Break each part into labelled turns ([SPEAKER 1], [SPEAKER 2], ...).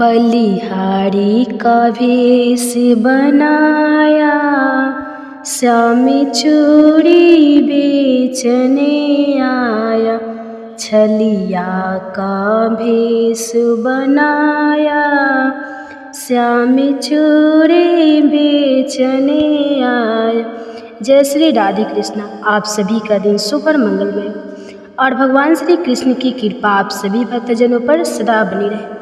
[SPEAKER 1] बलिहारी का भेष बनाया, श्याम चूड़ी बेचने आया। छलिया का भेष बनाया, श्याम चूड़ी बेचने आया। जय श्री राधे कृष्णा। आप सभी का दिन शुभ और मंगलमय हो और भगवान श्री कृष्ण की कृपा आप सभी भक्तजनों पर सदा बनी रहे।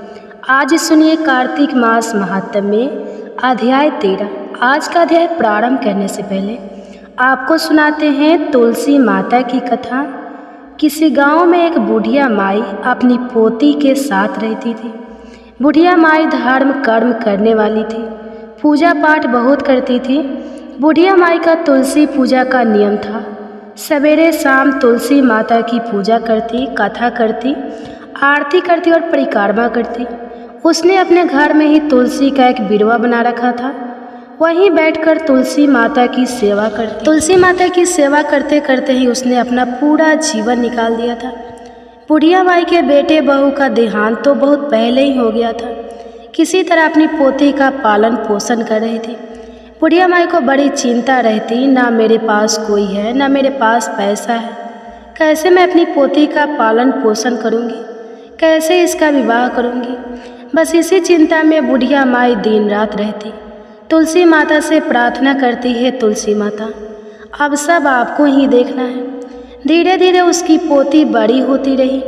[SPEAKER 1] आज सुनिए कार्तिक मास महात्म्य में अध्याय 13। आज का अध्याय प्रारंभ करने से पहले आपको सुनाते हैं तुलसी माता की कथा। किसी गांव में एक बुढ़िया माई अपनी पोती के साथ रहती थी। बुढ़िया माई धर्म कर्म करने वाली थी, पूजा पाठ बहुत करती थी। बुढ़िया माई का तुलसी पूजा का नियम था। सवेरे शाम तुलसी माता की पूजा करती, कथा करती, आरती करती और परिक्रमा करती। उसने अपने घर में ही तुलसी का एक बिरवा बना रखा था, वहीं बैठकर तुलसी माता की सेवा करती। तुलसी माता की सेवा करते करते ही उसने अपना पूरा जीवन निकाल दिया था। बुढ़िया माई के बेटे बहू का देहांत तो बहुत पहले ही हो गया था। किसी तरह अपनी पोती का पालन पोषण कर रही थी। बुढ़िया माई को बड़ी चिंता रहती, ना मेरे पास कोई है, ना मेरे पास पैसा है, कैसे मैं अपनी पोती का पालन पोषण करूँगी, कैसे इसका विवाह करूँगी। बस इसी चिंता में बुढ़िया माई दिन रात रहती। तुलसी माता से प्रार्थना करती है, तुलसी माता अब सब आपको ही देखना है। धीरे धीरे उसकी पोती बड़ी होती रही।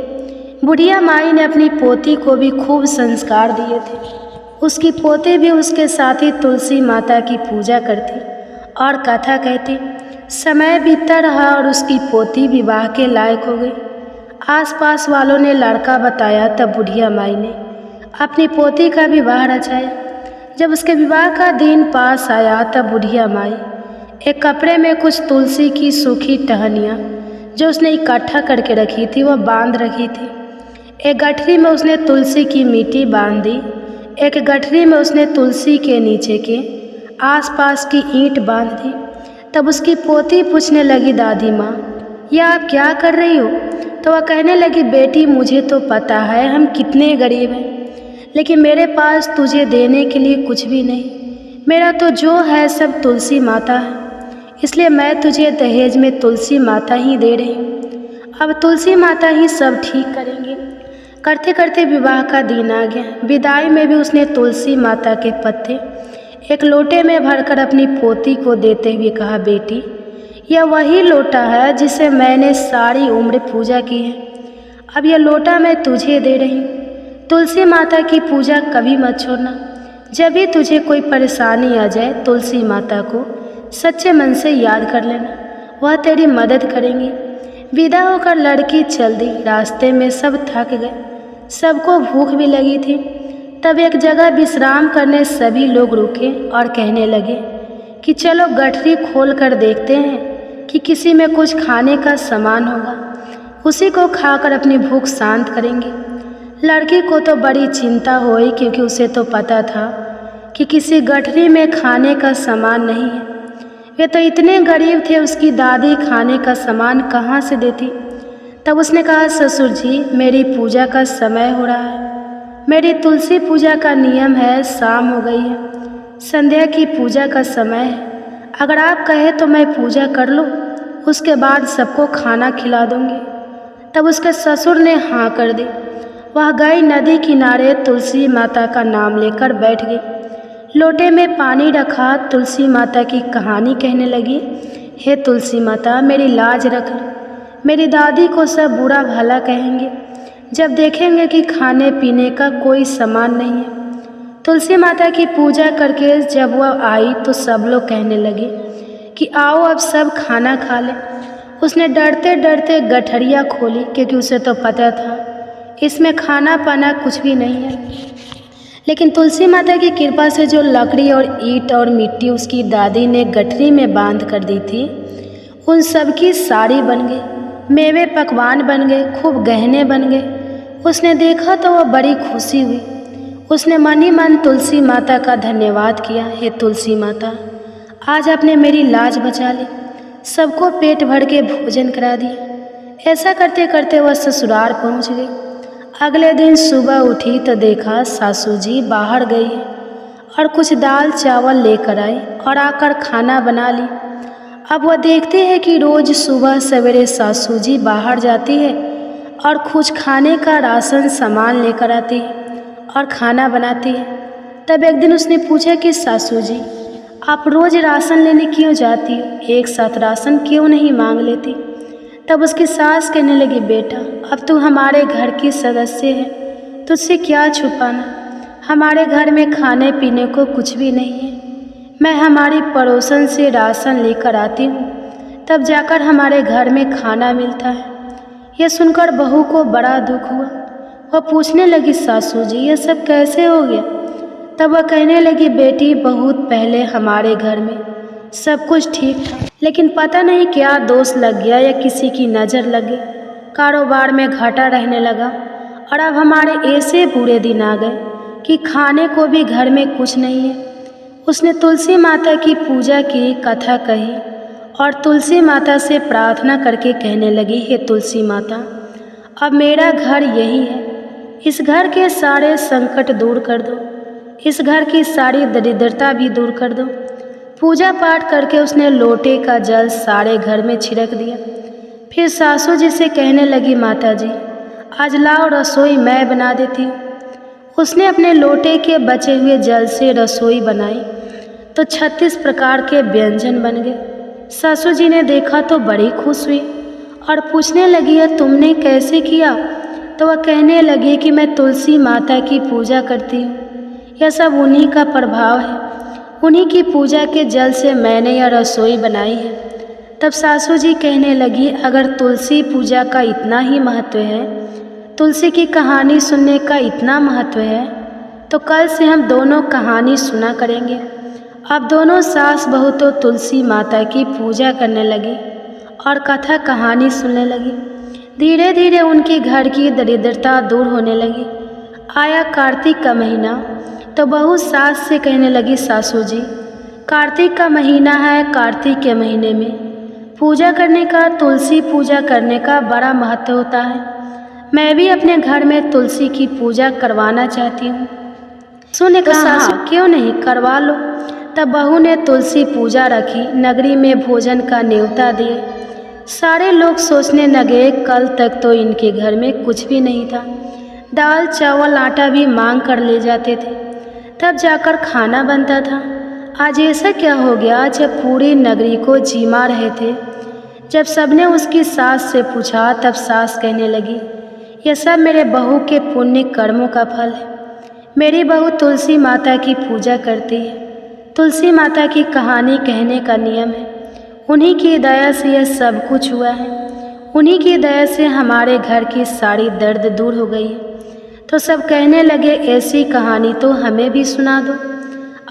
[SPEAKER 1] बुढ़िया माई ने अपनी पोती को भी खूब संस्कार दिए थे। उसकी पोती भी उसके साथ ही तुलसी माता की पूजा करती और कथा कहती। समय बीतता रहा और उसकी पोती विवाह के लायक हो गई। आसपास वालों ने लड़का बताया, तब बुढ़िया माई ने अपनी पोती का विवाह रचाया। जब उसके विवाह का दिन पास आया, तब बुढ़िया माई एक कपड़े में कुछ तुलसी की सूखी टहनियाँ जो उसने इकट्ठा करके रखी थी, वह बांध रखी थी। एक गठरी में उसने तुलसी की मिट्टी बांध दी। एक गठरी में उसने तुलसी के नीचे के आसपास की ईंट बांध दी। तब उसकी पोती पूछने लगी, दादी माँ यह आप क्या कर रही हो? तो वह कहने लगी, बेटी मुझे तो पता है हम कितने गरीब हैं, लेकिन मेरे पास तुझे देने के लिए कुछ भी नहीं। मेरा तो जो है सब तुलसी माता है, इसलिए मैं तुझे दहेज में तुलसी माता ही दे रही हूँ। अब तुलसी माता ही सब ठीक करेंगे। करते करते विवाह का दिन आ गया। विदाई में भी उसने तुलसी माता के पत्ते एक लोटे में भरकर अपनी पोती को देते हुए कहा, बेटी यह वही लोटा है जिसे मैंने सारी उम्र पूजा की है। अब यह लोटा मैं तुझे दे रही हूँ। तुलसी माता की पूजा कभी मत छोड़ना। जब भी तुझे कोई परेशानी आ जाए, तुलसी माता को सच्चे मन से याद कर लेना, वह तेरी मदद करेंगी। विदा होकर लड़की चल दी। रास्ते में सब थक गए, सबको भूख भी लगी थी। तब एक जगह विश्राम करने सभी लोग रुके और कहने लगे कि चलो गठरी खोल कर देखते हैं कि किसी में कुछ खाने का सामान होगा, उसी को खाकर अपनी भूख शांत करेंगे। लड़की को तो बड़ी चिंता हुई, क्योंकि उसे तो पता था कि किसी गठरी में खाने का सामान नहीं है। वे तो इतने गरीब थे, उसकी दादी खाने का सामान कहाँ से देती। तब उसने कहा, ससुर जी मेरी पूजा का समय हो रहा है। मेरी तुलसी पूजा का नियम है, शाम हो गई है, संध्या की पूजा का समय है। अगर आप कहे तो मैं पूजा कर लूँ, उसके बाद सबको खाना खिला दूँगी। तब उसके ससुर ने हाँ कर दी। वह गई नदी किनारे, तुलसी माता का नाम लेकर बैठ गई। लोटे में पानी रखा, तुलसी माता की कहानी कहने लगी, हे तुलसी माता मेरी लाज रख लो। मेरी दादी को सब बुरा भला कहेंगे जब देखेंगे कि खाने पीने का कोई सामान नहीं है। तुलसी माता की पूजा करके जब वह आई तो सब लोग कहने लगे कि आओ अब सब खाना खा लें। उसने डरते डरते गठरिया खोली, क्योंकि उसे तो पता था इसमें खाना पाना कुछ भी नहीं है। लेकिन तुलसी माता की कृपा से जो लकड़ी और ईंट और मिट्टी उसकी दादी ने गठरी में बांध कर दी थी, उन सब की साड़ी बन गई, मेवे पकवान बन गए, खूब गहने बन गए। उसने देखा तो वह बड़ी खुशी हुई। उसने मन ही मन तुलसी माता का धन्यवाद किया, हे तुलसी माता आज आपने मेरी लाज बचा ली, सबको पेट भर के भोजन करा दिया। ऐसा करते करते वह ससुराल पहुंच गई। अगले दिन सुबह उठी तो देखा सासू जी बाहर गई है और कुछ दाल चावल लेकर आई और आकर खाना बना ली। अब वह देखते हैं कि रोज़ सुबह सवेरे सासू जी बाहर जाती है और कुछ खाने का राशन सामान लेकर आती है और खाना बनाती है। तब एक दिन उसने पूछा कि सासू जी, आप रोज़ राशन लेने क्यों जाती हो, एक साथ राशन क्यों नहीं मांग लेती? तब उसकी सास कहने लगी, बेटा अब तू हमारे घर की सदस्य है, तुझसे क्या छुपाना। हमारे घर में खाने पीने को कुछ भी नहीं है। मैं हमारी पड़ोसन से राशन लेकर आती हूँ, तब जाकर हमारे घर में खाना मिलता है। यह सुनकर बहू को बड़ा दुख हुआ। वह पूछने लगी, सासू जी यह सब कैसे हो गया? तब वह कहने लगी, बेटी बहुत पहले हमारे घर में सब कुछ ठीक था, लेकिन पता नहीं क्या दोष लग गया या किसी की नज़र लग गई, कारोबार में घाटा रहने लगा और अब हमारे ऐसे बुरे दिन आ गए कि खाने को भी घर में कुछ नहीं है। उसने तुलसी माता की पूजा की, कथा कही और तुलसी माता से प्रार्थना करके कहने लगी, हे तुलसी माता अब मेरा घर यही है, इस घर के सारे संकट दूर कर दो, इस घर की सारी दरिद्रता भी दूर कर दो। पूजा पाठ करके उसने लोटे का जल सारे घर में छिड़क दिया। फिर सासू जी से कहने लगी, माता जी आज लाओ रसोई मैं बना देती हूँ। उसने अपने लोटे के बचे हुए जल से रसोई बनाई तो 36 प्रकार के व्यंजन बन गए। सासू जी ने देखा तो बड़ी खुश हुई और पूछने लगी, है तुमने कैसे किया? तो वह कहने लगी कि मैं तुलसी माता की पूजा करती हूँ, यह सब उन्हीं का प्रभाव है, उन्हीं की पूजा के जल से मैंने यह रसोई बनाई है। तब सासू जी कहने लगी, अगर तुलसी पूजा का इतना ही महत्व है, तुलसी की कहानी सुनने का इतना महत्व है, तो कल से हम दोनों कहानी सुना करेंगे। अब दोनों सास बहू तो तुलसी माता की पूजा करने लगी और कथा कहानी सुनने लगी। धीरे धीरे उनके घर की दरिद्रता दूर होने लगी। आया कार्तिक का महीना तो बहू सास से कहने लगी, सासू जी कार्तिक का महीना है, कार्तिक के महीने में पूजा करने का, तुलसी पूजा करने का बड़ा महत्व होता है। मैं भी अपने घर में तुलसी की पूजा करवाना चाहती हूँ। सुने कहा, सासू क्यों नहीं, करवा लो। तब बहू ने तुलसी पूजा रखी, नगरी में भोजन का न्योता दिए। सारे लोग सोचने लगे कल तक तो इनके घर में कुछ भी नहीं था, दाल चावल आटा भी मांग कर ले जाते थे, तब जाकर खाना बनता था। आज ऐसा क्या हो गया जब पूरी नगरी को जिमा रहे थे? जब सबने उसकी सास से पूछा तब सास कहने लगी, यह सब मेरे बहू के पुण्य कर्मों का फल है। मेरी बहू तुलसी माता की पूजा करती है। तुलसी माता की कहानी कहने का नियम है, उन्हीं की दया से यह सब कुछ हुआ है, उन्हीं की दया से हमारे घर की सारी दर्द दूर हो गई है। तो सब कहने लगे, ऐसी कहानी तो हमें भी सुना दो।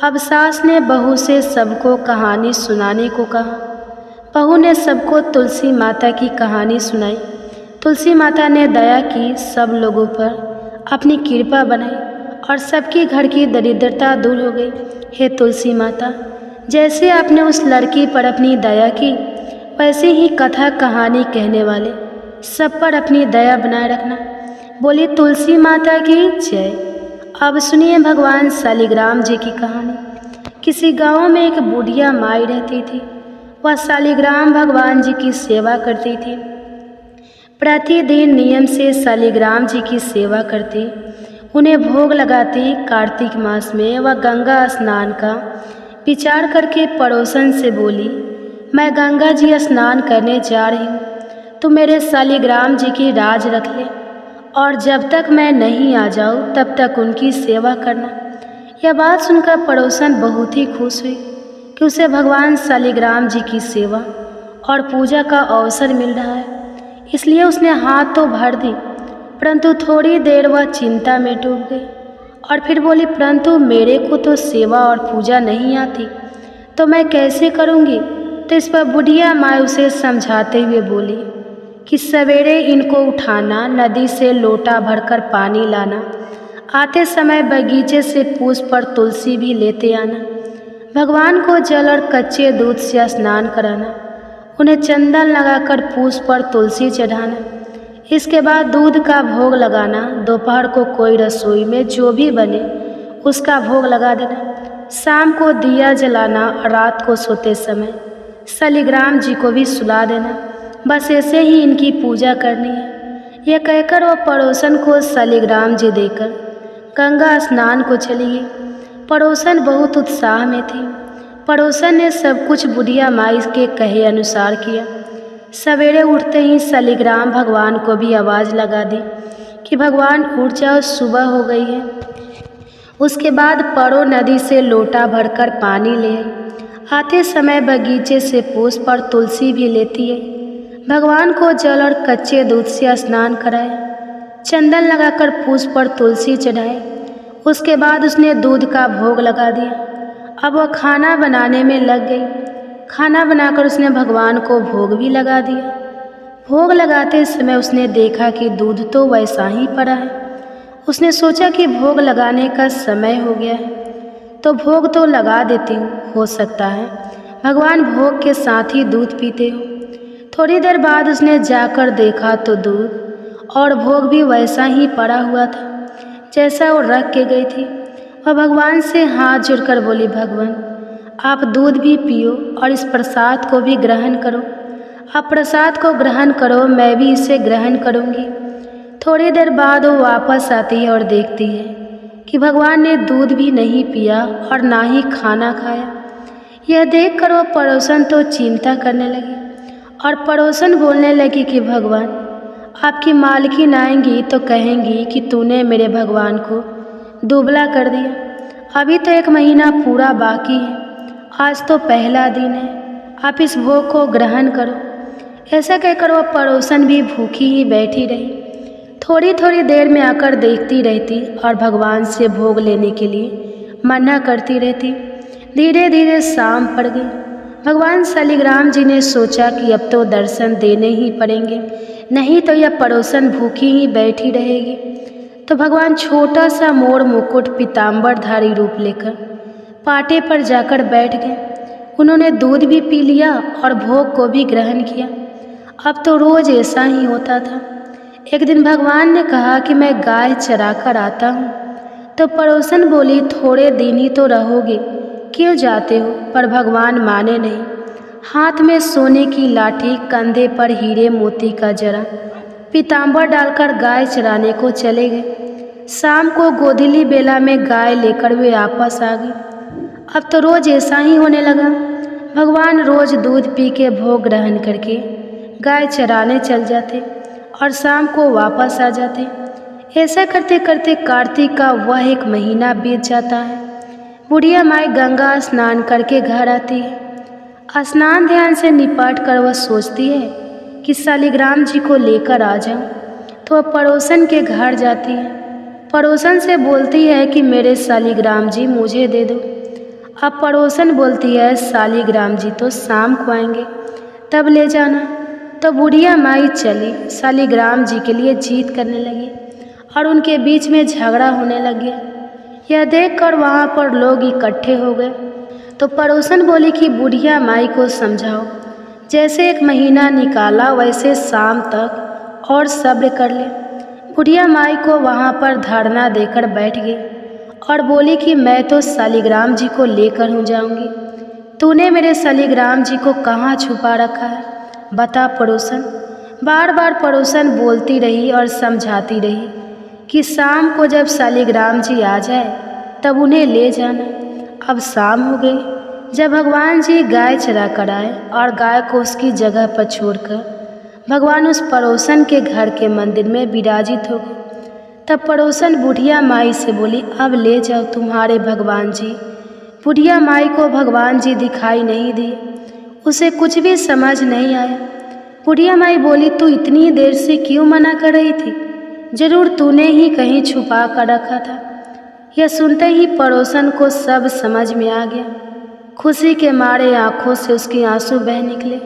[SPEAKER 1] अब सास ने बहू से सबको कहानी सुनाने को कहा। बहू ने सबको तुलसी माता की कहानी सुनाई। तुलसी माता ने दया की, सब लोगों पर अपनी कृपा बनाई और सबके घर की दरिद्रता दूर हो गई। हे तुलसी माता, जैसे आपने उस लड़की पर अपनी दया की, वैसे ही कथा कहानी कहने वाले सब पर अपनी दया बनाए रखना। बोली तुलसी माता की जय। अब सुनिए भगवान शालिग्राम जी की कहानी। किसी गांव में एक बुढ़िया माई रहती थी। वह शालिग्राम भगवान जी की सेवा करती थी। प्रतिदिन नियम से शालिग्राम जी की सेवा करती, उन्हें भोग लगाती। कार्तिक मास में वह गंगा स्नान का विचार करके पड़ोसन से बोली, मैं गंगा जी स्नान करने जा रही हूँ, तो मेरे शालिग्राम जी की राज रख ले और जब तक मैं नहीं आ जाऊँ तब तक उनकी सेवा करना। यह बात सुनकर पड़ोसन बहुत ही खुश हुई कि उसे भगवान शालिग्राम जी की सेवा और पूजा का अवसर मिल रहा है, इसलिए उसने हाथ तो भर दी, परंतु थोड़ी देर वह चिंता में डूब गई और फिर बोली, परंतु मेरे को तो सेवा और पूजा नहीं आती, तो मैं कैसे करूँगी? तो इस पर बुढ़िया माँ उसे समझाते हुए बोली कि सवेरे इनको उठाना, नदी से लोटा भरकर पानी लाना, आते समय बगीचे से पुष्प पर तुलसी भी लेते आना, भगवान को जल और कच्चे दूध से स्नान कराना, उन्हें चंदन लगाकर पुष्प पर तुलसी चढ़ाना, इसके बाद दूध का भोग लगाना, दोपहर को कोई रसोई में जो भी बने उसका भोग लगा देना, शाम को दिया जलाना और रात को सोते समय शालिग्राम जी को भी सुला देना। बस ऐसे ही इनकी पूजा करनी है। यह कहकर वो पड़ोसन को शालिग्राम जी देकर गंगा स्नान को चली गई। पड़ोसन बहुत उत्साह में थी। पड़ोसन ने सब कुछ बुढ़िया माई के कहे अनुसार किया। सवेरे उठते ही शालिग्राम भगवान को भी आवाज़ लगा दी कि भगवान उठ जाओ, सुबह हो गई है। उसके बाद परो नदी से लोटा भरकर पानी ले आई। आते समय बगीचे से पुष्प और तुलसी भी लेती है। भगवान को जल और कच्चे दूध से स्नान कराया, चंदन लगाकर पुष्प और तुलसी चढ़ाए। उसके बाद उसने दूध का भोग लगा दिया। अब वह खाना बनाने में लग गई। खाना बनाकर उसने भगवान को भोग भी लगा दिया। भोग लगाते समय उसने देखा कि दूध तो वैसा ही पड़ा है। उसने सोचा कि भोग लगाने का समय हो गया है तो भोग तो लगा देती हूँ, हो सकता है भगवान भोग के साथ ही दूध पीते हो। थोड़ी देर बाद उसने जाकर देखा तो दूध और भोग भी वैसा ही पड़ा हुआ था जैसा वो रख के गई थी। और भगवान से हाथ जोड़कर बोली, भगवान आप दूध भी पियो और इस प्रसाद को भी ग्रहण करो। आप प्रसाद को ग्रहण करो, मैं भी इसे ग्रहण करूँगी। थोड़ी देर बाद वो वापस आती है और देखती है कि भगवान ने दूध भी नहीं पिया और ना ही खाना खाया। यह देखकर वो पड़ोसन तो चिंता करने लगी और पड़ोसन बोलने लगी कि भगवान आपकी मालकिन आएंगी तो कहेंगी कि तूने मेरे भगवान को दुबला कर दिया। अभी तो 1 महीना पूरा बाकी है, आज तो पहला दिन है, आप इस भोग को ग्रहण करो। ऐसा कहकर वह पड़ोसन भी भूखी ही बैठी रही। थोड़ी थोड़ी देर में आकर देखती रहती और भगवान से भोग लेने के लिए मना करती रहती। धीरे धीरे शाम पड़ गई। भगवान शालिग्राम जी ने सोचा कि अब तो दर्शन देने ही पड़ेंगे, नहीं तो यह पड़ोसन भूखी ही बैठी रहेगी। तो भगवान छोटा सा मोर मुकुट पीताम्बरधारी रूप लेकर पाटे पर जाकर बैठ गए। उन्होंने दूध भी पी लिया और भोग को भी ग्रहण किया। अब तो रोज़ ऐसा ही होता था। एक दिन भगवान ने कहा कि मैं गाय चरा कर आता हूँ। तो पड़ोसन बोली, थोड़े दिन ही तो रहोगे, क्यों जाते हो? पर भगवान माने नहीं। हाथ में सोने की लाठी, कंधे पर हीरे मोती का जरा, पीताम्बर डालकर गाय चराने को चले गए। शाम को गोधूली बेला में गाय लेकर वे वापस आ गए। अब तो रोज़ ऐसा ही होने लगा। भगवान रोज़ दूध पी के भोग ग्रहण करके गाय चराने चल जाते और शाम को वापस आ जाते। ऐसा करते करते कार्तिक का वह 1 महीना बीत जाता है। बुढ़िया माई गंगा स्नान करके घर आती है। स्नान ध्यान से निपट कर वह सोचती है कि शालिग्राम जी को लेकर आ जाऊं। तो वह पड़ोसन के घर जाती है। पड़ोसन से बोलती है कि मेरे शालिग्राम जी मुझे दे दो। अब पड़ोसन बोलती है, शालिग्राम जी तो शाम को आएंगे, तब ले जाना। तो बुढ़िया माई चली, शालिग्राम जी के लिए जीत करने लगी और उनके बीच में झगड़ा होने लग गया। यह देखकर वहाँ पर लोग इकट्ठे हो गए। तो पड़ोसन बोली कि बुढ़िया माई को समझाओ, जैसे 1 महीना निकाला वैसे शाम तक और सब्र कर ले। बुढ़िया माई को वहाँ पर धरना देकर बैठ गई और बोली कि मैं तो शालिग्राम जी को लेकर हूँ जाऊँगी। तूने मेरे शालिग्राम जी को कहाँ छुपा रखा है, बता पड़ोसन। बार बार पड़ोसन बोलती रही और समझाती रही कि शाम को जब शालिग्राम जी आ जाए तब उन्हें ले जाना। अब शाम हो गई। जब भगवान जी गाय चरा कर आए और गाय को उसकी जगह पर छोड़कर भगवान उस पड़ोसन के घर के मंदिर में विराजित हो गए। तब पड़ोसन बुढ़िया माई से बोली, अब ले जाओ तुम्हारे भगवान जी। बुढ़िया माई को भगवान जी दिखाई नहीं दिए, उसे कुछ भी समझ नहीं आया। बुढ़िया माई बोली, तू इतनी देर से क्यों मना कर रही थी? जरूर तूने ही कहीं छुपा कर रखा था। यह सुनते ही पड़ोसन को सब समझ में आ गया। खुशी के मारे आंखों से उसके आंसू बह निकले।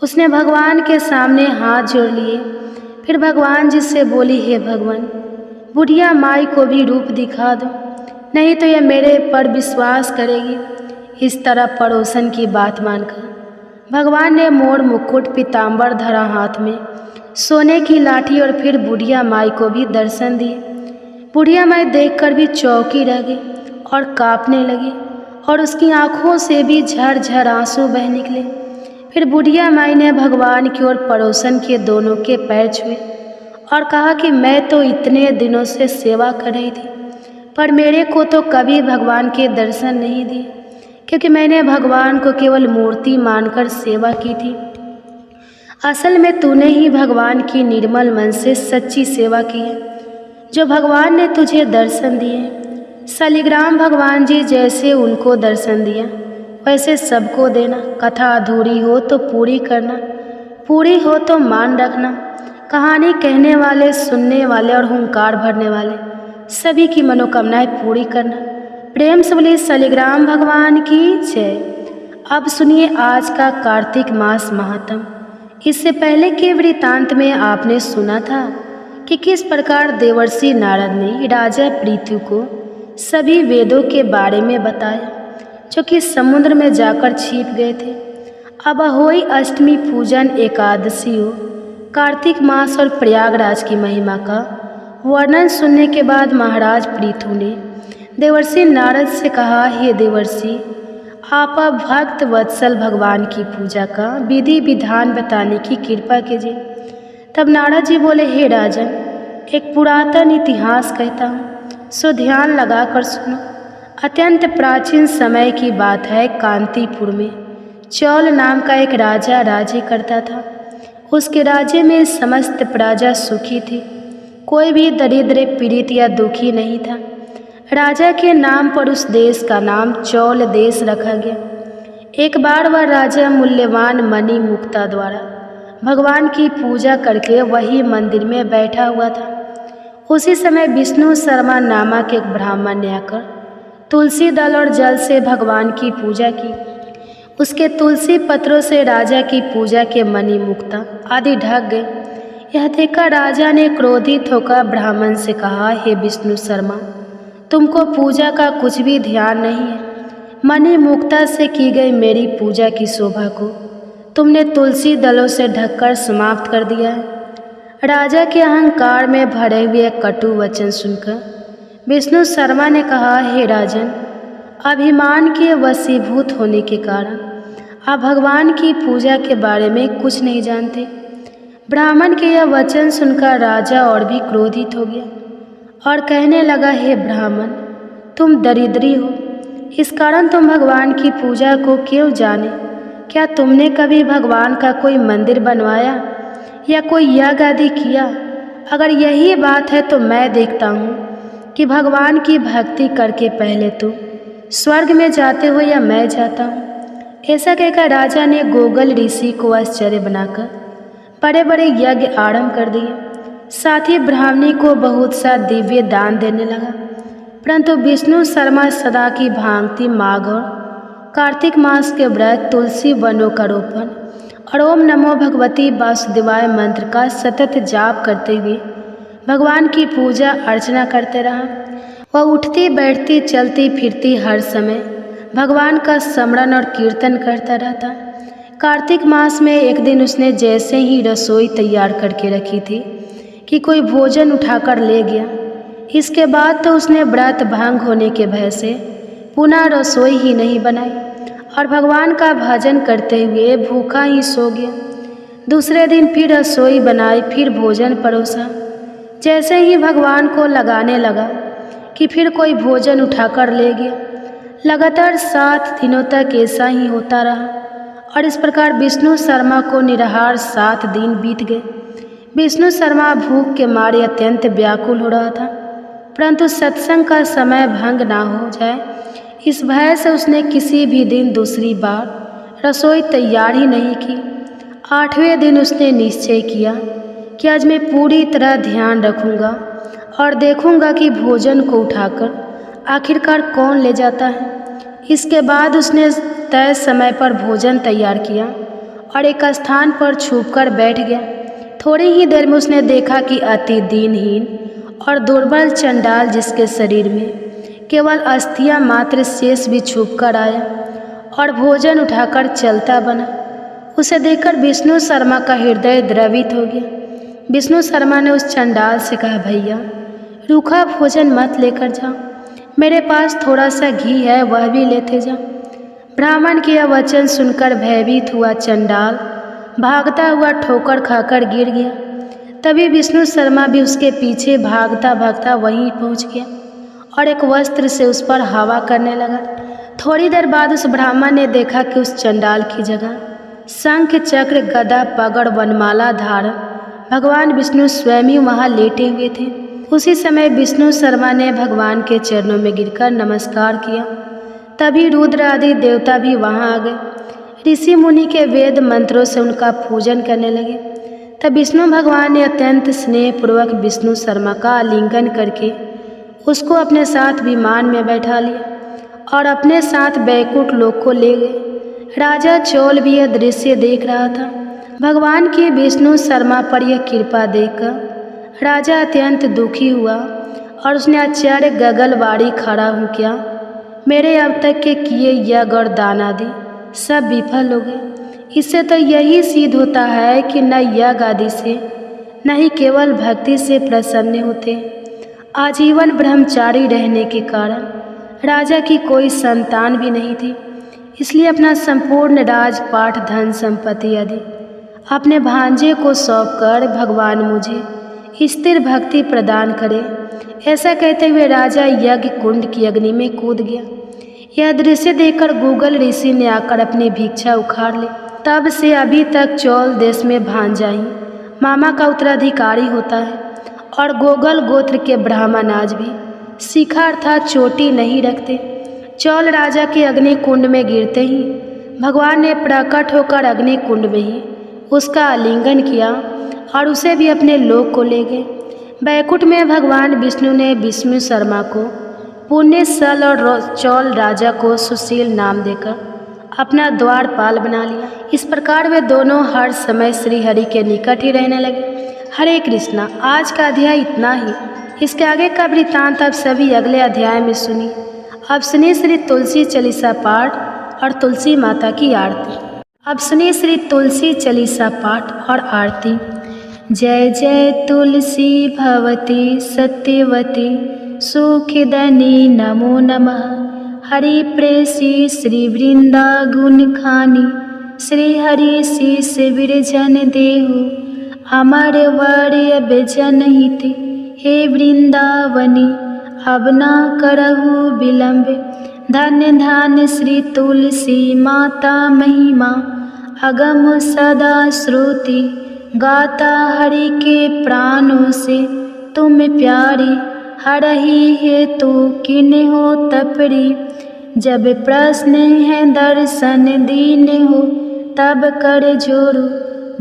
[SPEAKER 1] उसने भगवान के सामने हाथ जोड़ लिए। फिर भगवान जी से बोली, हे भगवान, बुढ़िया माई को भी रूप दिखा दो, नहीं तो यह मेरे पर विश्वास करेगी। इस तरह पड़ोसन की बात मानकर भगवान ने मोर मुकुट पीताम्बर धरा हाथ में सोने की लाठी और फिर बुढ़िया माई को भी दर्शन दिए। बुढ़िया माई देखकर भी चौंकी रह गई और कांपने लगी और उसकी आंखों से भी झरझर आंसू बह निकले। फिर बुढ़िया माई ने भगवान की ओर पड़ोसन के दोनों के पैर छुए और कहा कि मैं तो इतने दिनों से सेवा कर रही थी, पर मेरे को तो कभी भगवान के दर्शन नहीं दिए, क्योंकि मैंने भगवान को केवल मूर्ति मानकर सेवा की थी। असल में तूने ही भगवान की निर्मल मन से सच्ची सेवा की है, जो भगवान ने तुझे दर्शन दिए। शालिग्राम भगवान जी जैसे उनको दर्शन दिया वैसे सबको देना। कथा अधूरी हो तो पूरी करना, पूरी हो तो मान रखना। कहानी कहने वाले, सुनने वाले और हुंकार भरने वाले सभी की मनोकामनाएं पूरी करना। प्रेम से बोलिए शालिग्राम भगवान की जय। अब सुनिए आज का कार्तिक मास महात्म। इससे पहले के वृत्तांत में आपने सुना था कि किस प्रकार देवर्षि नारद ने राजा पृथु को सभी वेदों के बारे में बताया, जो कि समुद्र में जाकर छिप गए थे। अब अहोई अष्टमी, पूजन, एकादशी हो, कार्तिक मास और प्रयागराज की महिमा का वर्णन सुनने के बाद महाराज पृथु ने देवर्षि नारद से कहा, हे देवर्षि, आप भक्त वत्सल भगवान की पूजा का विधि विधान बताने की कृपा कीजिए। तब नारद जी बोले, हे राजन, एक पुरातन इतिहास कहता हूँ, सो ध्यान लगा कर सुनो। अत्यंत प्राचीन समय की बात है। कांतिपुर में चौल नाम का एक राजा राज्य करता था। उसके राज्य में समस्त प्रजा सुखी थी, कोई भी दरिद्र, पीड़ित या दुखी नहीं था। राजा के नाम पर उस देश का नाम चौल देश रखा गया। एक बार वह राजा मूल्यवान मणि मुक्ता द्वारा भगवान की पूजा करके वही मंदिर में बैठा हुआ था। उसी समय विष्णु शर्मा नामक एक ब्राह्मण ने आकर तुलसी दल और जल से भगवान की पूजा की। उसके तुलसी पत्रों से राजा की पूजा के मणि मुक्ता आदि ढक गए। यह देखकर राजा ने क्रोधित होकर ब्राह्मण से कहा, हे विष्णु शर्मा, तुमको पूजा का कुछ भी ध्यान नहीं है। मणि मुक्ता से की गई मेरी पूजा की शोभा को तुमने तुलसी दलों से ढककर समाप्त कर दिया है। राजा के अहंकार में भरे हुए कटु वचन सुनकर विष्णु शर्मा ने कहा, हे राजन, अभिमान के वशीभूत होने के कारण आप भगवान की पूजा के बारे में कुछ नहीं जानते। ब्राह्मण के यह वचन सुनकर राजा और भी क्रोधित हो गया और कहने लगा, हे ब्राह्मण, तुम दरिद्री हो, इस कारण तुम भगवान की पूजा को क्यों जाने? क्या तुमने कभी भगवान का कोई मंदिर बनवाया या कोई यज्ञ आदि किया? अगर यही बात है तो मैं देखता हूँ कि भगवान की भक्ति करके पहले तुम स्वर्ग में जाते हो या मैं जाता हूँ। ऐसा कहकर राजा ने गोगल ऋषि को आश्चर्य बनाकर बड़े बड़े यज्ञ आरंभ कर दिए। साथ ही ब्राह्मणी को बहुत सा दिव्य दान देने लगा। परंतु विष्णु शर्मा सदा की भांति माघ और कार्तिक मास के व्रत, तुलसी वनों का रोपण और ओम नमो भगवती वासुदेवाय मंत्र का सतत जाप करते हुए भगवान की पूजा अर्चना करते रहा। वह उठती बैठती चलती फिरती हर समय भगवान का स्मरण और कीर्तन करता रहता। कार्तिक मास में एक दिन उसने जैसे ही रसोई तैयार करके रखी थी कि कोई भोजन उठाकर ले गया। इसके बाद तो उसने व्रत भंग होने के भय से पुनः रसोई ही नहीं बनाई और भगवान का भजन करते हुए भूखा ही सो गया। दूसरे दिन फिर रसोई बनाई, फिर भोजन परोसा। जैसे ही भगवान को लगाने लगा कि फिर कोई भोजन उठाकर ले गया। लगातार 7 दिनों तक ऐसा ही होता रहा और इस प्रकार विष्णु शर्मा को निराहार 7 दिन बीत गए। विष्णु शर्मा भूख के मारे अत्यंत व्याकुल हो रहा था, परंतु सत्संग का समय भंग ना हो जाए इस भय से उसने किसी भी दिन दूसरी बार रसोई तैयार ही नहीं की। 8वें दिन उसने निश्चय किया कि आज मैं पूरी तरह ध्यान रखूंगा और देखूंगा कि भोजन को उठाकर आखिरकार कौन ले जाता है। इसके बाद उसने तय समय पर भोजन तैयार किया और एक स्थान पर छुपकर बैठ गया। थोड़ी ही देर में उसने देखा कि अति दीनहीन और दुर्बल चंडाल, जिसके शरीर में केवल अस्थियां मात्र शेष, भी छुपकर आया और भोजन उठाकर चलता बना। उसे देखकर विष्णु शर्मा का हृदय द्रवित हो गया। विष्णु शर्मा ने उस चंडाल से कहा, भैया रूखा भोजन मत लेकर जाओ, मेरे पास थोड़ा सा घी है, वह भी लेते जाओ। ब्राह्मण के यह वचन सुनकर भयभीत हुआ चंडाल भागता हुआ ठोकर खाकर गिर गया। तभी विष्णु शर्मा भी उसके पीछे भागता भागता वहीं पहुंच गया और एक वस्त्र से उस पर हवा करने लगा। थोड़ी देर बाद उस ब्राह्मण ने देखा कि उस चंडाल की जगह शंख चक्र गदा पगड़ वनमाला धारण भगवान विष्णु स्वयं ही वहाँ लेटे हुए थे। उसी समय विष्णु शर्मा ने भगवान के चरणों में गिरकर नमस्कार किया। तभी रुद्र आदि देवता भी वहाँ आ गए। ऋषि मुनि के वेद मंत्रों से उनका पूजन करने लगे। तब विष्णु भगवान ने अत्यंत स्नेहपूर्वक विष्णु शर्मा का आलिंगन करके उसको अपने साथ विमान में बैठा लिया और अपने साथ बैकुंठ लोक को ले गए। राजा चोल भी यह दृश्य देख रहा था। भगवान की विष्णु शर्मा पर यह कृपा देखकर राजा अत्यंत दुखी हुआ और उसने आचार्य गगलवाड़ी खड़ा हो किया, मेरे अब तक के किए यज्ञ और दान आदि सब विफल हो गए। इससे तो यही सिद्ध होता है कि न यज्ञ आदि से न ही केवल भक्ति से प्रसन्न होते। आजीवन ब्रह्मचारी रहने के कारण राजा की कोई संतान भी नहीं थी, इसलिए अपना संपूर्ण राजपाट धन संपत्ति आदि अपने भांजे को सौंपकर भगवान मुझे स्थिर भक्ति प्रदान करे, ऐसा कहते हुए राजा यज्ञ कुंड की अग्नि में कूद गया। यह दृश्य देखकर गूगल ऋषि ने आकर अपनी भिक्षा उखाड़ ली। तब से अभी तक चौल देश में भांजा ही मामा का उत्तराधिकारी होता है और गोगल गोत्र के ब्राह्मण आज भी शिखा अर्थात चोटी नहीं रखते। चौल राजा के अग्नि कुंड में गिरते ही भगवान ने प्रकट होकर अग्नि कुंड में ही उसका आलिंगन किया और उसे भी अपने लोक को ले गए। बैकुंठ में भगवान विष्णु ने विष्णु शर्मा को पुण्यसल और चौल राजा को सुशील नाम देकर अपना द्वारपाल बना लिया। इस प्रकार वे दोनों हर समय श्री हरि के निकट ही रहने लगे। हरे कृष्णा। आज का अध्याय इतना ही। इसके आगे का वृत्तांत आप सभी अगले अध्याय में सुनिए। अब सुनिए श्री तुलसी चालीसा पाठ और तुलसी माता की आरती। अब सुनिए श्री तुलसी चालीसा पाठ और आरती। जय जय तुलसी भवती सत्यवती सुखदनी नमो नमः। हरि प्रेसी श्री वृंदा गुण खानी श्री हरि शीस विरजन देहु अमर वर्य बेजन हित हे वृंदावनी अब ना करहु विलंब। धन्य धन्य श्री तुलसी माता महिमा अगम सदा श्रुति गाता हरि के प्राणों से तुम प्यारी हरहि हेतु किन्ह हो तपरी। जब प्रश्न है दर्शन दीन हो तब कर जोरु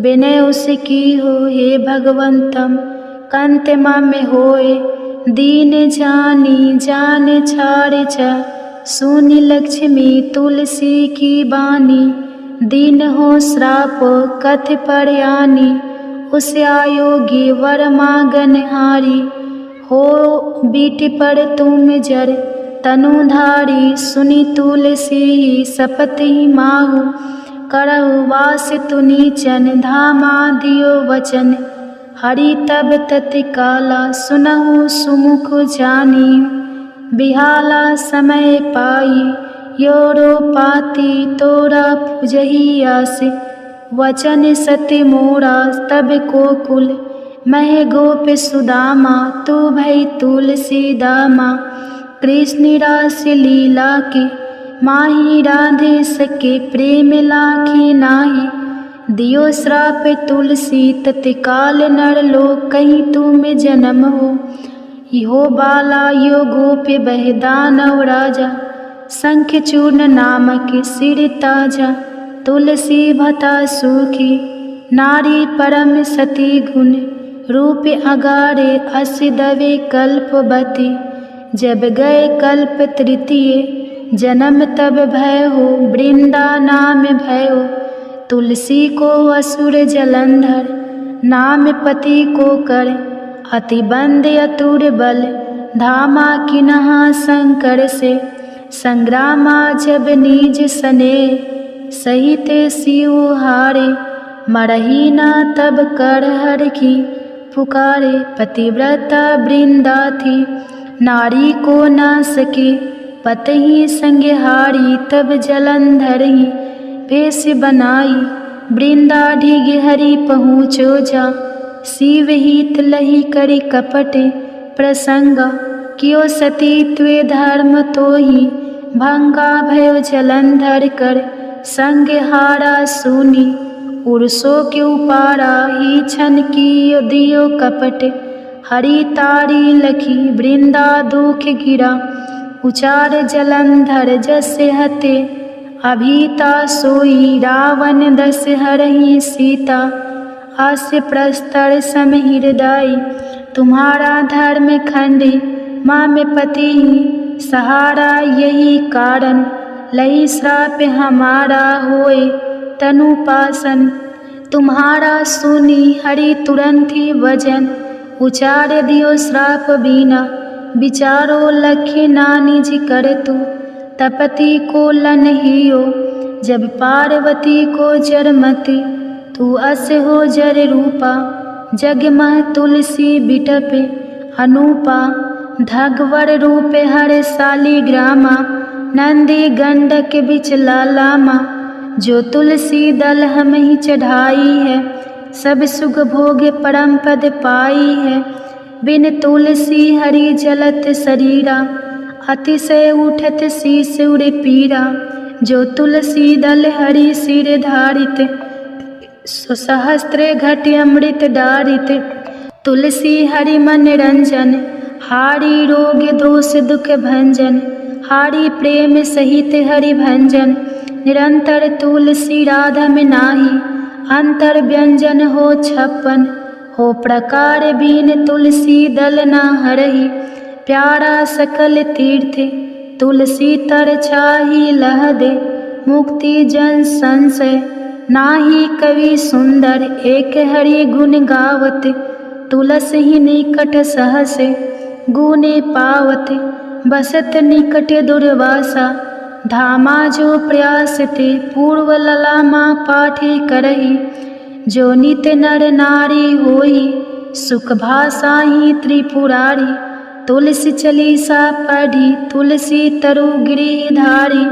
[SPEAKER 1] विनय उसकी हो हे भगवंतम कंत में होए दीन जानी जान छाड़ जा सुनि लक्ष्मी तुलसी की बानी। दीन हो श्राप कथ पर्यानी उस आयोगी वर मांगन हारी। हो बीट पर तुम जर तनुधारी सुनि तुलसी सपति माहु। करहु वास तुनीचन धामा दियो वचन हरि तब तत्काला सुनहु सुमुख जानी। बिहाला समय पाई योरो पाती तोरा पुजही आस। वचन सत्य मोरा तब को कुल मह गोप सुदामा तू भई तुलसी दामा। कृष्ण रास लीला के माही राधे सके प्रेम लाखी नाही। दियो श्राप तुलसी तत्काल नर लोक कहीं तुम जन्म हो। यो बाला यो गोप बह दानव राजा शंख चूर्ण नामक सिर ताजा। तुलसी भता सुखी नारी परम सती गुण रूप अगारे अस दवे कल्पवती। जब गए कल्प तृतीय जन्म तब भय हो वृंदा नाम भयो। तुलसी को असुर जलंधर नाम पति को कर अति बंद अतुर बल। धामा किन्हा शंकर से संग्रामा जब निज सने सहित शिव हारे। मरही ना तब कर हर की पुकारे। पतिव्रता वृंदा थी नारी को न सके पतहि संगहारी। तब जलंधर ही भेष बनाई वृंदा ढीग हरि पहुँचो जा। शिव हित लही करी कपट प्रसंगा कियो सती त्वे धर्म तो ही भंगा। भयो जलंधर कर संगहारा सुनी उर्सो के उपारा। ही छन की दियो कपट हरि तारी लखी वृंदा दुख गिरा। उचार जलंधर जसे हते अभीता सोई। रावण दस हरहि सीता हास्य प्रस्तर सम हृदय। तुम्हारा धर्म खंडे माँ में पति सहारा। यही कारण लई श्राप हमारा होए तनुपासन। तुम्हारा सुनी हरि तुरंत ही वजन उचार दियो श्राप बीना। विचारो लखे नानी जी कर तू तपति को लन हियो। जब पार्वती को जरमति तू अस हो जर रूपा। जग मह तुलसी बिटपे अनूपा। धगवर रूपे हर शालिग्रामा। नंदी गंडक बिच लालामा। जो तुलसी दल हम ही चढ़ाई है सब सुख भोग परम पद पाई है। बिन तुलसी हरि जलत शरीरा अतिशय उठत शीस उड़े पीरा। जो तुलसी दल हरि सिर धारित सहस्त्र घट अमृत डारित। तुलसी हरि मन रंजन हारी रोग दोष दुख भंजन। हारी प्रेम सहित हरि भंजन निरंतर तुलसी राधा में नाही। अंतर व्यंजन हो छप्पन हो प्रकार बीन तुलसी दल ना हरहि। प्यारा सकल तीर्थ तुलसी तर छाही लह दे। मुक्ति जन संशय नाही कवि सुंदर। एक हरि गुण गावत तुलसी ही निकट सहस गुने पावत। बसत निकट दुर्वासा धामा। जो प्रयास ते पूर्व ललामा पाठे करही। जो नित नर नारी होई सुख भाषा ही त्रिपुरारी। तुलसी चलीसा पढ़ी तुलसी तरु गिरिधारी।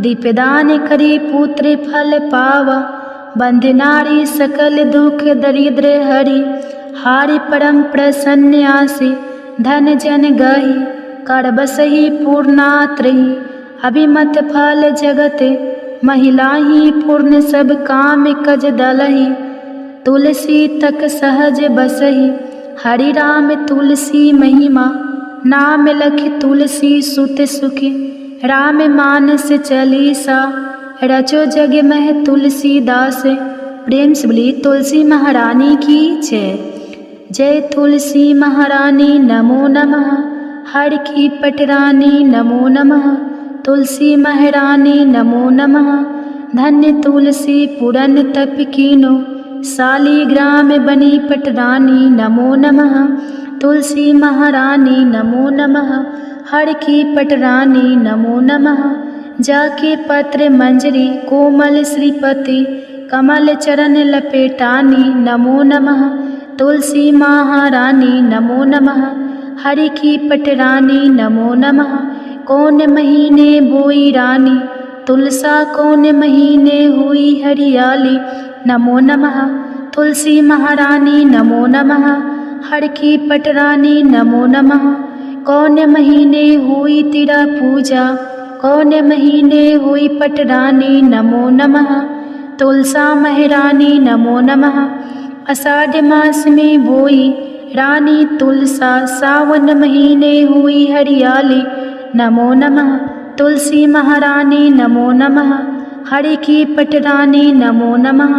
[SPEAKER 1] दीपदान करी पुत्र फल पावा। बंध नारी सकल दुख दरिद्र हरि। हारि परम प्रसन्न आसे धन जन गही। कर बसही पूर्णात्रही अभिमत फल जगत। महिला ही पूर्ण सब काम कज दलही। तुलसी तक सहज बसही हरि राम तुलसी महिमा। नाम लख तुलसी सुत सुखी राम मानस चालीसा। रचो जग मह तुलसी दास। प्रेम से बोली तुलसी महारानी की जय। जय तुलसी महारानी नमो नमः। हर की पटरानी नमो नमः। तुलसी महारानी नमो नमः। धन्य तुलसी पुरन तप कीनो। शालिग्राम बनी पटरानी नमो नमः। तुलसी महारानी नमो नमः। हर की पटरानी नमो नमः। जाके पत्र मंजरी कोमल श्रीपति। कमल चरण लपेटानी नमो नमः। तुलसी महारानी नमो नमः। हरि की पटरानी नमो नमः। कौन महीने बोई रानी तुलसा। कौन महीने हुई हरियाली नमो नमः। तुलसी महारानी नमो नमः। हर की पटरानी नमो नमः। कौन महीने हुई तेरा पूजा। कौन महीने हुई पटरानी नमो नमः। तुलसा महारानी नमो नमः। आषाढ़ मास में बोई रानी तुलसा। सावन महीने हुई हरियाली नमो नमः। तुलसी महारानी नमो नमः। हरि की पटरानी नमो नमः।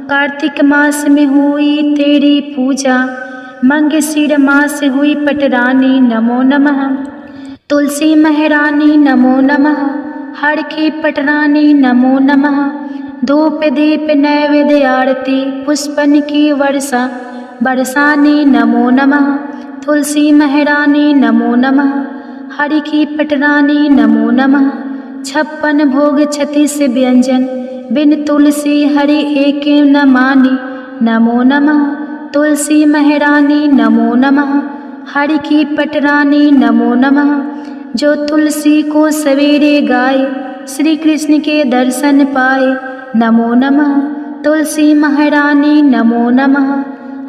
[SPEAKER 1] कार्तिक मास में हुई तेरी पूजा। मंगशीर मास हुई पटरानी नमो नमः। तुलसी महारानी नमो नमः। हर की पटरानी नमो नमः। धूप दीप नैवेद्य आरती पुष्पन की वर्षा बरसानी नमो नमः। तुलसी महारानी नमो नमः। हरि की पटरानी नमो नमः। 56 भोग 36 व्यंजन बिन तुलसी हरि एक न मानी नमो नमः। तुलसी महारानी नमो नमः। हरि की पटरानी नमो नमः। जो तुलसी को सवेरे गाए श्री कृष्ण के दर्शन पाए नमो नमः। तुलसी महारानी नमो नमः।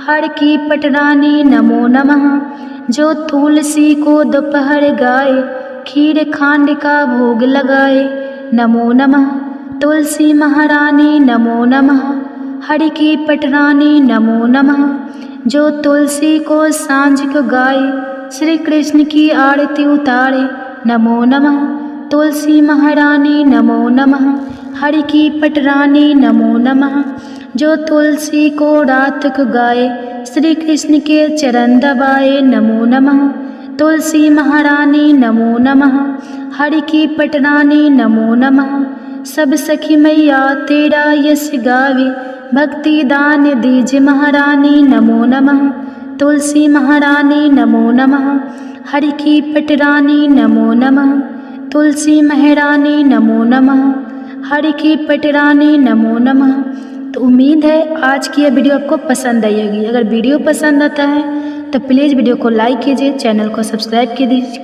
[SPEAKER 1] हर की पटरानी नमो नमः। जो तुलसी को दोपहर गाए खीर खांड का भोग लगाए नमो नमः। तुलसी महारानी नमो नमः। हरि की पटरानी नमो नमः। जो तुलसी को सांझ को गाए श्री कृष्ण की आरती उतारे नमो नमः। तुलसी महारानी नमो नमः। हरि की पटरानी नमो नमः। जो तुलसी को रात को गाए श्री कृष्ण के चरण दबाए नमो नमः। तुलसी महारानी नमो नमः। हरि की पटरानी नमो नमः। सब सखी मैया तेरा यश गावे भक्ति दान दीज महारानी नमो नमः। तुलसी महारानी नमो नमः। हरि की पटरानी नमो नमः। तुलसी महारानी नमो नमः। हरि की पटरानी नमो नमः। तो उम्मीद है आज की यह वीडियो आपको पसंद आई होगी। अगर वीडियो पसंद आता है तो प्लीज़ वीडियो को लाइक कीजिए, चैनल को सब्सक्राइब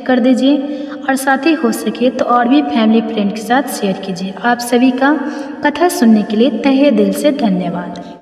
[SPEAKER 1] कर दीजिए और साथ ही हो सके तो और भी फैमिली फ्रेंड के साथ शेयर कीजिए। आप सभी का कथा सुनने के लिए तहे दिल से धन्यवाद।